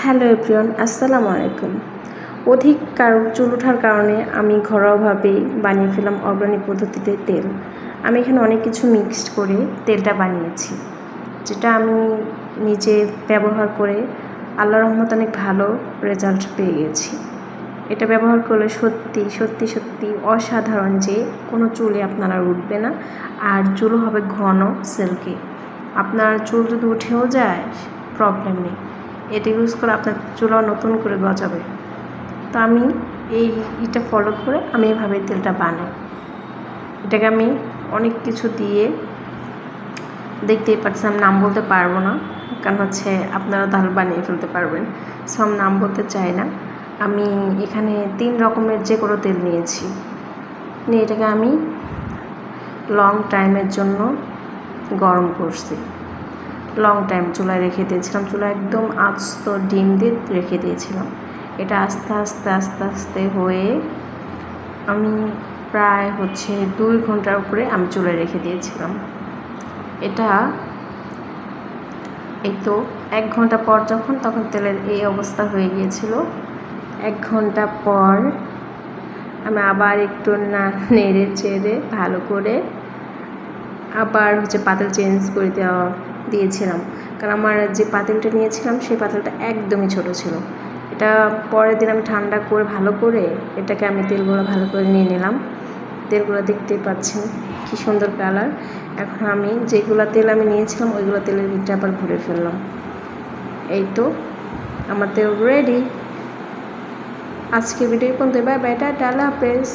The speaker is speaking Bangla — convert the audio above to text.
হ্যালো এভরিওয়ান, আসসালামু আলাইকুম। অধিক চুল ওঠার কারণে আমি ঘরোয়াভাবে বানিয়ে ফেললাম অর্গানিক পদ্ধতিতে তেল। আমি এখানে অনেক কিছু মিক্সড করে তেলটা বানিয়েছি, যেটা আমি নিজে ব্যবহার করে আল্লাহর রহমতে অনেক ভালো রেজাল্ট পেয়ে গেছি। এটা ব্যবহার করলে সত্যি সত্যি সত্যি অসাধারণ, যে কোনো চুলে আপনার আর উঠবে না, আর চুলও হবে ঘন সিল্কি। আপনার চুল যদি উঠেও যায় প্রবলেম নেই, এটা ইউজ করে আপনার চুলও নতুন করে গজাবে। তো আমি এইটা ফলো করে আমি এভাবে তেলটা বানাই। এটাকে আমি অনেক কিছু দিয়ে, দেখতেই পাচ্ছেন, নাম বলতে পারবো না, কারণ আপনারা তাহলে বানিয়ে ফেলতে পারবেন। সো আমি নাম বলতে চাই না। আমি এখানে 3 রকমের যে কোনো তেল নিয়েছি, নিয়ে এটাকে আমি লং টাইমের জন্য গরম করছি। লং টাইম চুলায় রেখে দিয়েছিলাম, চুলা একদম আস্ত ডিম দিয়ে রেখে দিয়েছিলাম। এটা আস্তে আস্তে আস্তে আস্তে হয়ে আমি প্রায় 2 ঘন্টার উপরে আমি চুলায় রেখে দিয়েছিলাম। এটা এই তো 1 ঘন্টা পর তখন তেলের এই অবস্থা হয়ে গিয়েছিল। 1 ঘন্টা পর আমি আবার একটু নেড়ে চেড়ে ভালো করে আবার পাতিল চেঞ্জ করে দিয়েছিলাম, কারণ আমার যে পাতিলটা নিয়েছিলাম সেই পাতিলটা একদমই ছোট ছিল। এটা পরের দিন আমি ঠান্ডা করে ভালো করে এটাকে আমি তেলগুলো ভালো করে নিয়ে নিলাম। তেলগুলো দেখতেই পাচ্ছেন কি সুন্দর কালার। এখন আমি যেগুলো তেল আমি নিয়েছিলাম ওইগুলো তেলের ভিতরে আবার ভরে ফেললাম। এই তো আমার তেল রেডি। আজকে ভিডিও পর্যন্ত, বাই বাই, টাটা, আল্লাহ হাফেজ।